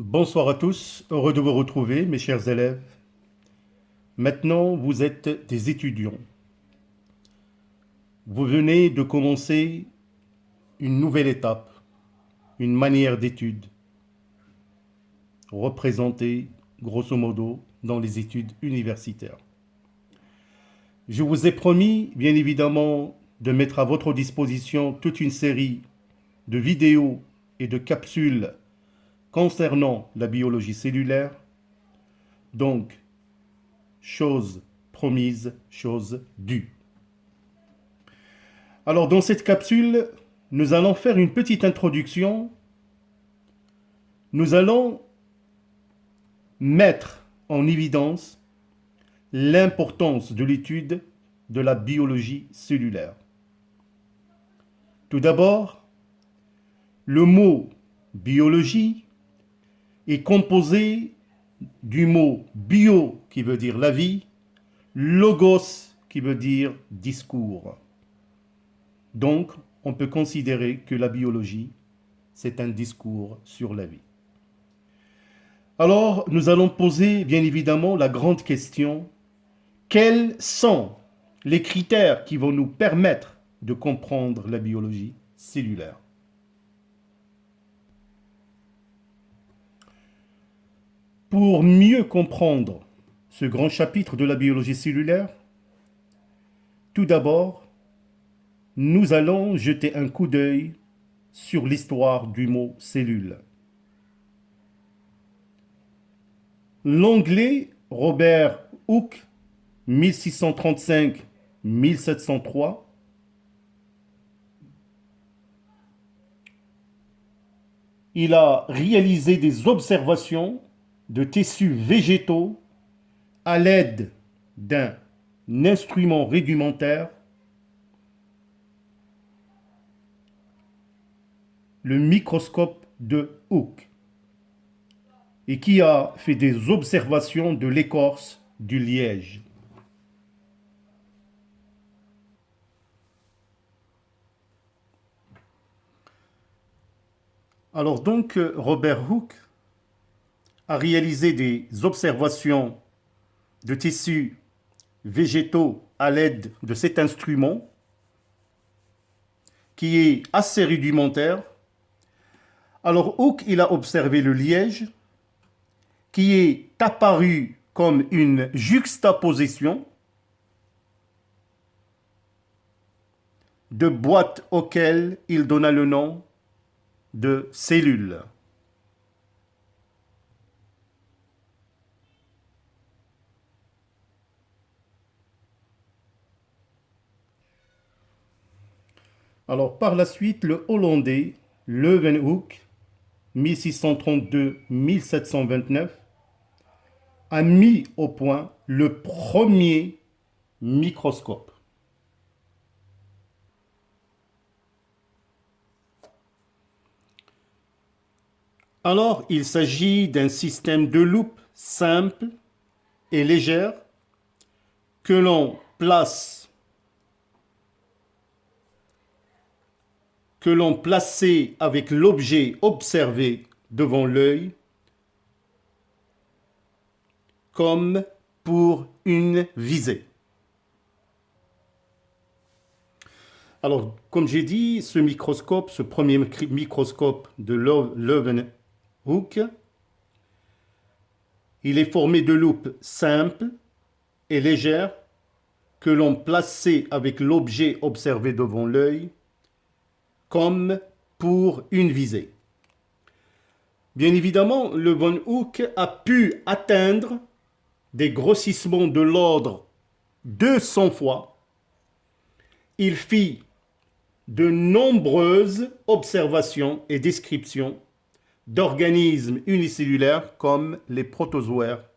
Bonsoir à tous, heureux de vous retrouver mes chers élèves. Maintenant, vous êtes des étudiants. Vous venez de commencer une nouvelle étape, une manière d'étude représentée grosso modo dans les études universitaires. Je vous ai promis, bien évidemment, de mettre à votre disposition toute une série de vidéos et de capsules concernant la biologie cellulaire. Donc, chose promise, chose due. Alors, dans cette capsule, nous allons faire une petite introduction. Nous allons mettre en évidence l'importance de l'étude de la biologie cellulaire. Tout d'abord, le mot biologie est composé du mot bio qui veut dire la vie, logos qui veut dire discours. Donc, on peut considérer que la biologie, c'est un discours sur la vie. Alors, nous allons poser bien évidemment la grande question, quels sont les critères qui vont nous permettre de comprendre la biologie cellulaire? Pour mieux comprendre ce grand chapitre de la biologie cellulaire, tout d'abord, nous allons jeter un coup d'œil sur l'histoire du mot cellule. L'anglais Robert Hooke, 1635-1703, il a réalisé des observations de tissus végétaux à l'aide d'un instrument rudimentaire, le microscope de Hooke, et qui a fait des observations de l'écorce du liège. Alors donc, Robert Hooke a réalisé des observations de tissus végétaux à l'aide de cet instrument qui est assez rudimentaire. Alors Hooke, il a observé le liège qui est apparu comme une juxtaposition de boîtes auxquelles il donna le nom de cellules. Alors par la suite, le Hollandais Leeuwenhoek, 1632-1729, a mis au point le premier microscope. Alors, il s'agit d'un système de loupe simple et légère que l'on plaçait avec l'objet observé devant l'œil comme pour une visée. Alors, comme j'ai dit, ce microscope, ce premier microscope de Leeuwenhoek, il est formé de loupes simples et légères que l'on plaçait avec l'objet observé devant l'œil comme pour une visée. Bien évidemment, Leeuwenhoek a pu atteindre des grossissements de l'ordre de 100 fois. Il fit de nombreuses observations et descriptions d'organismes unicellulaires comme les protozoaires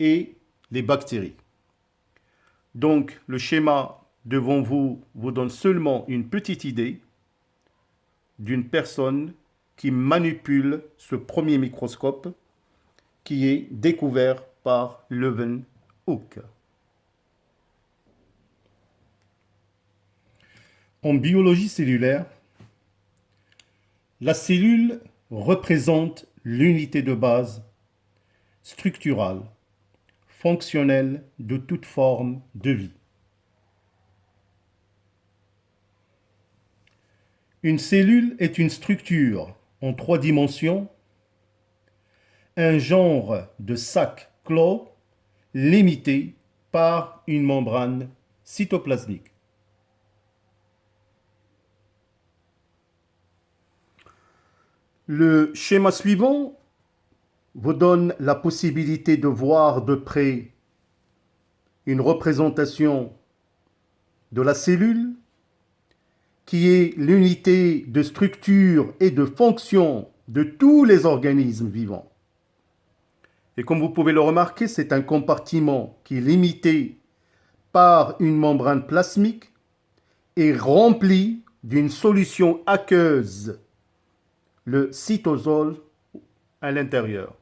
et les bactéries. Donc, le schéma devant vous donne seulement une petite idée d'une personne qui manipule ce premier microscope qui est découvert par Leeuwenhoek. En biologie cellulaire, la cellule représente l'unité de base structurale, fonctionnelle de toute forme de vie. Une cellule est une structure en 3 dimensions, un genre de sac clos limité par une membrane cytoplasmique. Le schéma suivant vous donne la possibilité de voir de près une représentation de la cellule qui est l'unité de structure et de fonction de tous les organismes vivants. Et comme vous pouvez le remarquer, c'est un compartiment qui est limité par une membrane plasmique et rempli d'une solution aqueuse, le cytosol à l'intérieur.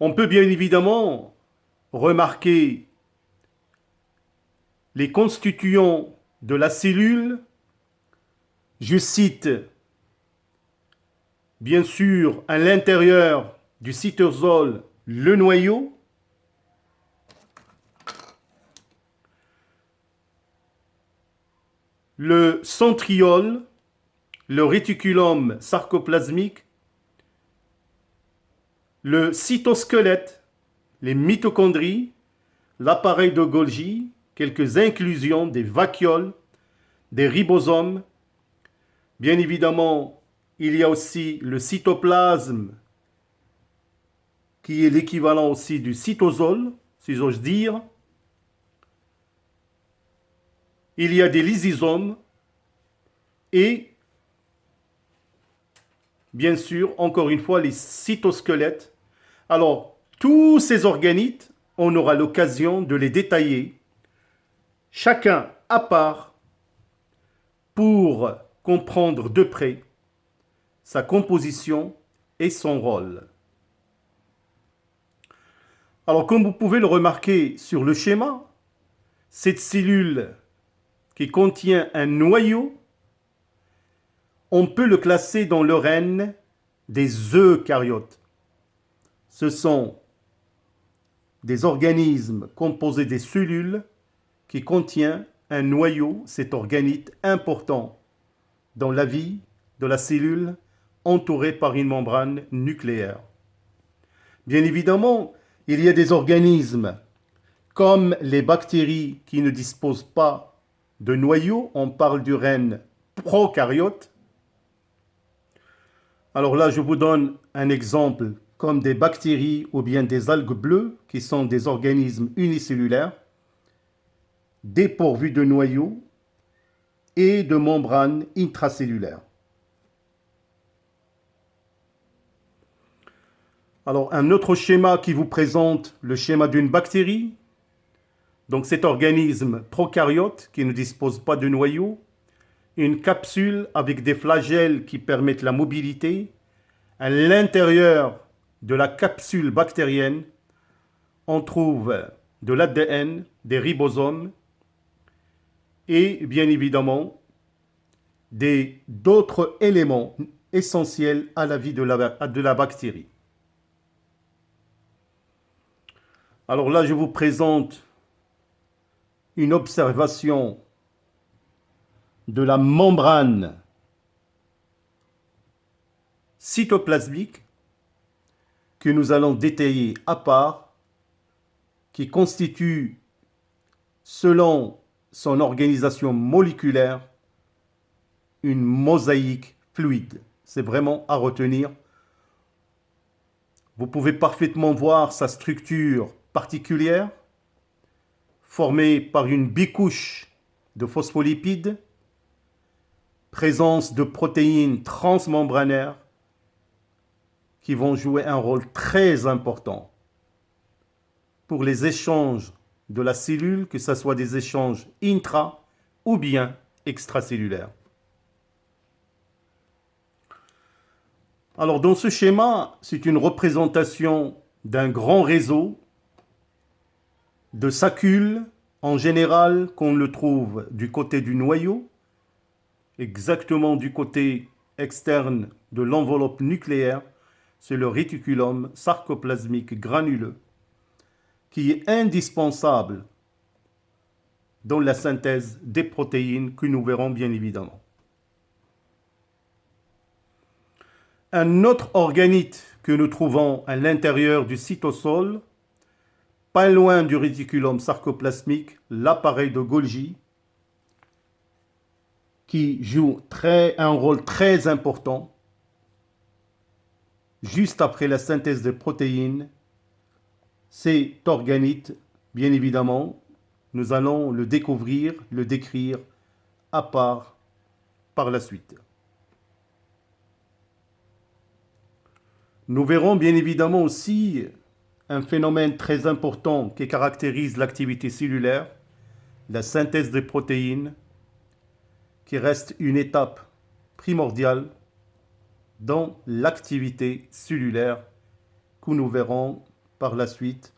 On peut bien évidemment remarquer les constituants de la cellule. Je cite bien sûr à l'intérieur du cytosol le noyau, le centriole, le réticulum sarcoplasmique, le cytosquelette, les mitochondries, l'appareil de Golgi, quelques inclusions des vacuoles, des ribosomes. Bien évidemment, il y a aussi le cytoplasme, qui est l'équivalent aussi du cytosol, si j'ose dire. Il y a des lysosomes et, bien sûr, encore une fois, les cytosquelettes. Alors, tous ces organites, on aura l'occasion de les détailler, chacun à part, pour comprendre de près sa composition et son rôle. Alors, comme vous pouvez le remarquer sur le schéma, cette cellule qui contient un noyau, on peut le classer dans le règne des eucaryotes. Ce sont des organismes composés des cellules qui contiennent un noyau, cet organite important dans la vie de la cellule entourée par une membrane nucléaire. Bien évidemment, il y a des organismes comme les bactéries qui ne disposent pas de noyau, on parle du règne prokaryote. Alors là, je vous donne un exemple comme des bactéries ou bien des algues bleues qui sont des organismes unicellulaires dépourvus de noyau et de membranes intracellulaires. Alors, un autre schéma qui vous présente le schéma d'une bactérie. Donc, cet organisme prokaryote qui ne dispose pas de noyau, une capsule avec des flagelles qui permettent la mobilité. À l'intérieur de la capsule bactérienne, on trouve de l'ADN, des ribosomes et bien évidemment d'autres éléments essentiels à la vie de la bactérie. Alors là, je vous présente une observation de la membrane cytoplasmique que nous allons détailler à part, qui constitue, selon son organisation moléculaire, une mosaïque fluide. C'est vraiment à retenir. Vous pouvez parfaitement voir sa structure particulière, formée par une bicouche de phospholipides, présence de protéines transmembranaires qui vont jouer un rôle très important pour les échanges de la cellule, que ce soit des échanges intra ou bien extracellulaires. Alors dans ce schéma, c'est une représentation d'un grand réseau de saccules, en général qu'on le trouve du côté du noyau, exactement du côté externe de l'enveloppe nucléaire, c'est le réticulum sarcoplasmique granuleux, qui est indispensable dans la synthèse des protéines que nous verrons bien évidemment. Un autre organite que nous trouvons à l'intérieur du cytosol, pas loin du réticulum sarcoplasmique, l'appareil de Golgi, qui joue un rôle très important juste après la synthèse des protéines. Cet organite, bien évidemment, nous allons le découvrir, le décrire à part par la suite. Nous verrons bien évidemment aussi un phénomène très important qui caractérise l'activité cellulaire, la synthèse des protéines, qui reste une étape primordiale dans l'activité cellulaire que nous verrons par la suite.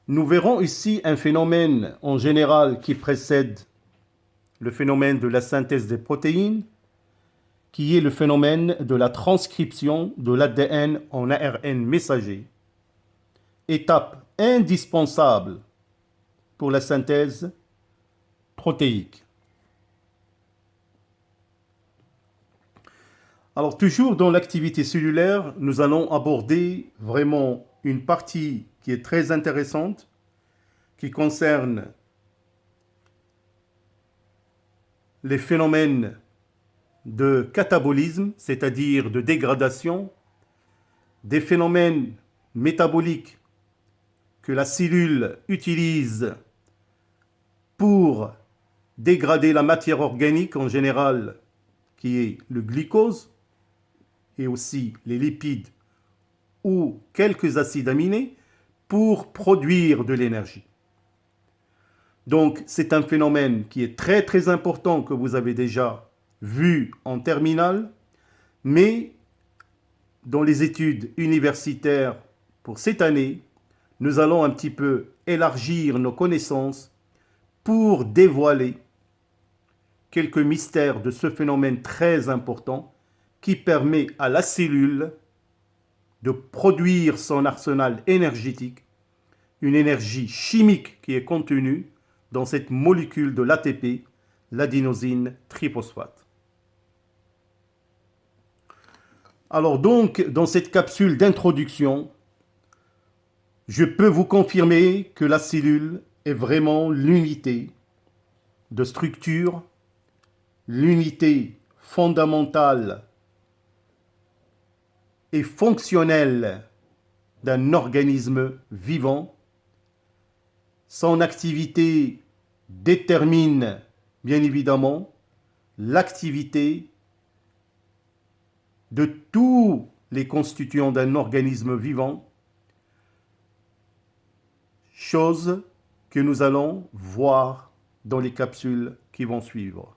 Nous verrons ici un phénomène en général qui précède le phénomène de la synthèse des protéines, qui est le phénomène de la transcription de l'ADN en ARN messager, étape indispensable pour la synthèse protéique. Alors toujours dans l'activité cellulaire, nous allons aborder vraiment une partie qui est très intéressante, qui concerne les phénomènes de catabolisme, c'est-à-dire de dégradation, des phénomènes métaboliques que la cellule utilise pour dégrader la matière organique en général, qui est le glucose, et aussi les lipides ou quelques acides aminés, pour produire de l'énergie. Donc c'est un phénomène qui est très très important que vous avez déjà vu en terminale, mais dans les études universitaires pour cette année, nous allons un petit peu élargir nos connaissances pour dévoiler quelques mystères de ce phénomène très important qui permet à la cellule de produire son arsenal énergétique, une énergie chimique qui est contenue dans cette molécule de l'ATP, l'adénosine triphosphate. Alors donc, dans cette capsule d'introduction, je peux vous confirmer que la cellule est vraiment l'unité de structure, l'unité fondamentale et fonctionnelle d'un organisme vivant. Son activité détermine bien évidemment l'activité de tous les constituants d'un organisme vivant, chose que nous allons voir dans les capsules qui vont suivre.